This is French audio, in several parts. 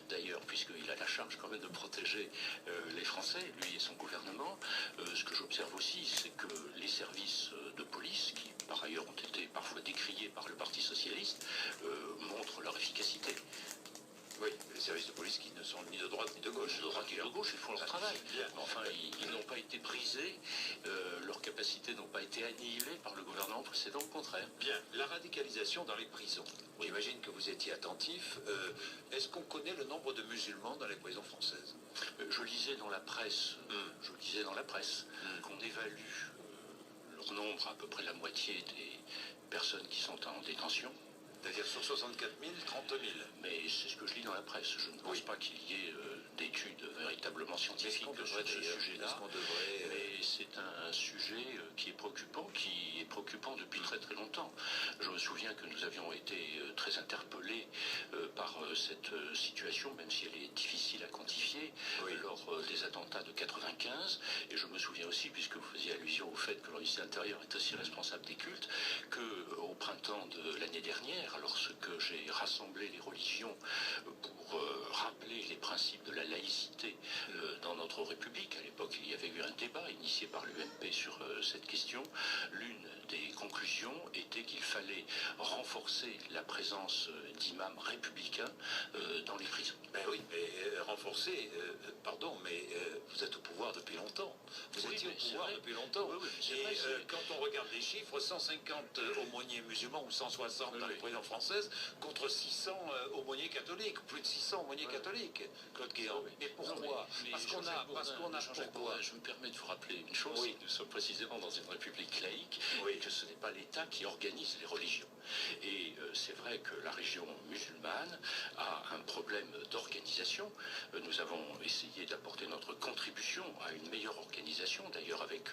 d'ailleurs, puisqu'il a la charge quand même de protéger les Français, lui et son gouvernement. Ce que j'observe aussi, c'est que les services de police, qui par ailleurs ont été parfois décriés par le Parti socialiste, montrent leur efficacité. Oui, les services de police qui ne sont ni de droite ni de gauche. De droite ni de gauche, ils font leur travail. Enfin, ils n'ont pas été brisés, leurs capacités n'ont pas été annihilées par le gouvernement précédent, au contraire. Bien, la radicalisation dans les prisons. Oui. J'imagine que vous étiez attentif. Est-ce qu'on connaît le nombre de musulmans dans les prisons françaises? Je lisais dans la presse, qu'on évalue leur nombre à peu près la moitié des personnes qui sont en détention. C'est-à-dire sur 64 000, 30 000. Mais c'est ce que je lis dans la presse. Je ne pense pas qu'il y ait d'études véritablement scientifiques sur ce sujet-là. Mais c'est un sujet qui est préoccupant depuis très très longtemps. Je me souviens que nous avions été très interpellés par cette situation, même si elle est difficile à quantifier, lors des attentats de 95. Et je me souviens aussi, puisque vous faisiez allusion au fait que le ministère de l'Intérieur est aussi responsable des cultes, qu'au printemps de l'année dernière, lorsque j'ai rassemblé les religions pour rappeler les principes de la laïcité dans notre République, à l'époque il y avait eu un débat initié par l'UMP sur cette question, l'une des conclusions était qu'il fallait renforcer la présence d'imams républicains dans les prisons. Ben oui, mais renforcer, pardon, mais vous êtes au pouvoir depuis longtemps. Vous étiez au pouvoir depuis longtemps. Et quand on regarde les chiffres, 150 aumôniers musulmans ou 160 dans les prisons françaises contre 600 aumôniers catholiques, plus de 600 aumôniers catholiques, Claude Guéant. Mais pourquoi? Parce qu'on a pourquoi? Je me permets de vous rappeler une chose, nous sommes précisément dans une république laïque et que ce n'est pas l'État qui organise les religions. Et c'est vrai que la région musulmane a un problème d'organisation. Nous avons essayé d'apporter notre contribution à une meilleure organisation, d'ailleurs avec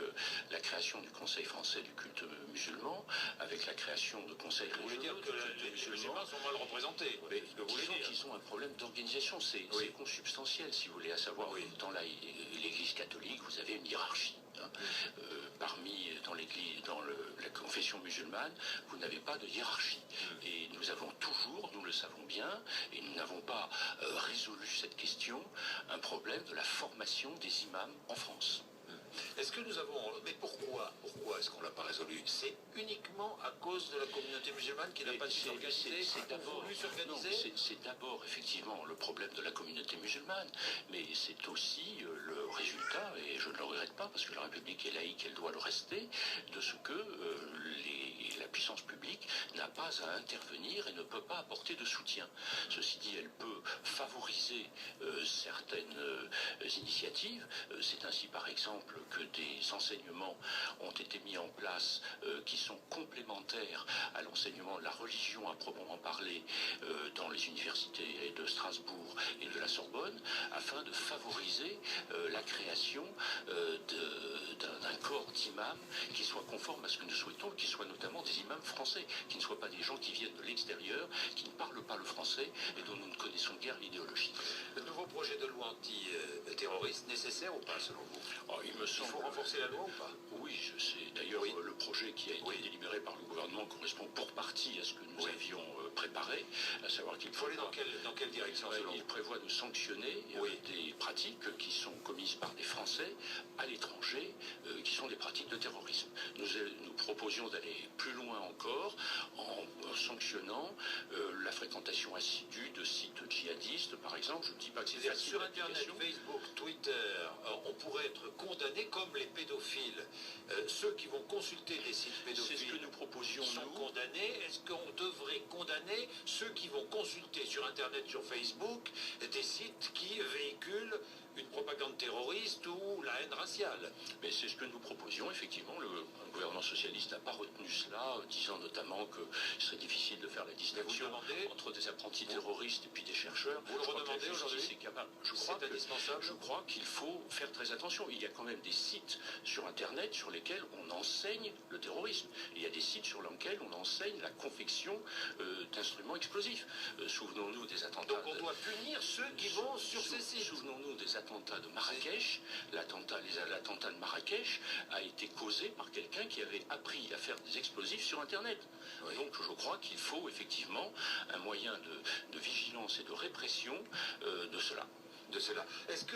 la création du Conseil français du culte musulman, avec la création de conseils régionaux du culte musulman. Les musulmans sont mal représentés. Mais disons qu'ils ont un problème d'organisation, c'est consubstantiel, si vous voulez, à savoir, dans l'Église catholique, vous avez une hiérarchie. Dans la confession musulmane, vous n'avez pas de hiérarchie. Et nous avons toujours, nous le savons bien, et nous n'avons pas résolu cette question, un problème de la formation des imams en France. Est-ce que nous avons... Mais pourquoi est-ce qu'on ne l'a pas résolu? C'est uniquement à cause de la communauté musulmane qui n'a pas su s'organiser? C'est d'abord effectivement le problème de la communauté musulmane, mais c'est aussi le résultat, et je ne le regrette pas, parce que la République est laïque, elle doit le rester, de ce que la puissance publique n'a pas à intervenir et ne peut pas apporter de soutien. Ceci dit, elle peut favoriser certaines initiatives. C'est ainsi par exemple que des enseignements ont été mis en place qui sont complémentaires à l'enseignement de la religion à proprement parler dans les universités de Strasbourg et de la Sorbonne, afin de favoriser la création d'un corps d'imams qui soit conforme à ce que nous souhaitons, qui soient notamment des imams français, qui ne soient pas des gens qui viennent de l'extérieur, qui ne parlent pas le français et dont nous ne connaissons guère l'idéologie. Le nouveau projet de loi anti-terroriste nécessaire ou pas selon vous? Il me semble... Il faut renforcer la loi ou pas? Oui, je sais. D'ailleurs, le projet qui a été délibéré par le gouvernement correspond pour partie à ce que nous avions préparé, à savoir qu'il faut aller dans quelle direction selon il prévoit de sanctionner des pratiques qui sont commises par des Français à l'étranger, qui sont des pratiques de terrorisme. Nous proposions d'aller plus loin encore en sanctionnant la fréquentation assidue de sites djihadistes, par exemple. Je ne dis pas que c'est facile. Sur Internet, Facebook, Twitter, on pourrait être condamné comme les pédophiles. Ceux qui vont consulter des sites pédophiles, c'est ce que nous proposions, sont condamnés. Est-ce qu'on devrait condamner ceux qui vont consulter sur Internet, sur Facebook, des sites qui véhiculent une propagande terroriste ou la haine raciale? Mais c'est ce que nous proposions, effectivement. Le gouvernement socialiste n'a pas retenu cela, disant notamment qu'il serait difficile de faire la distinction entre des apprentis terroristes et puis des chercheurs. Vous le redemandez aujourd'hui? C'est indispensable. Je crois qu'il faut faire très attention. Il y a quand même des sites sur Internet sur lesquels on enseigne le terrorisme. Et il y a des sites sur lesquels on enseigne la confection d'instruments explosifs. Souvenons-nous des attentats. Donc on doit punir ceux qui vont sur Souvenons-nous des attentats de Marrakech. L'attentat de Marrakech a été causé par quelqu'un qui avait appris à faire des explosifs sur Internet. Oui. Donc je crois qu'il faut effectivement un moyen de vigilance et de répression de cela. Est-ce que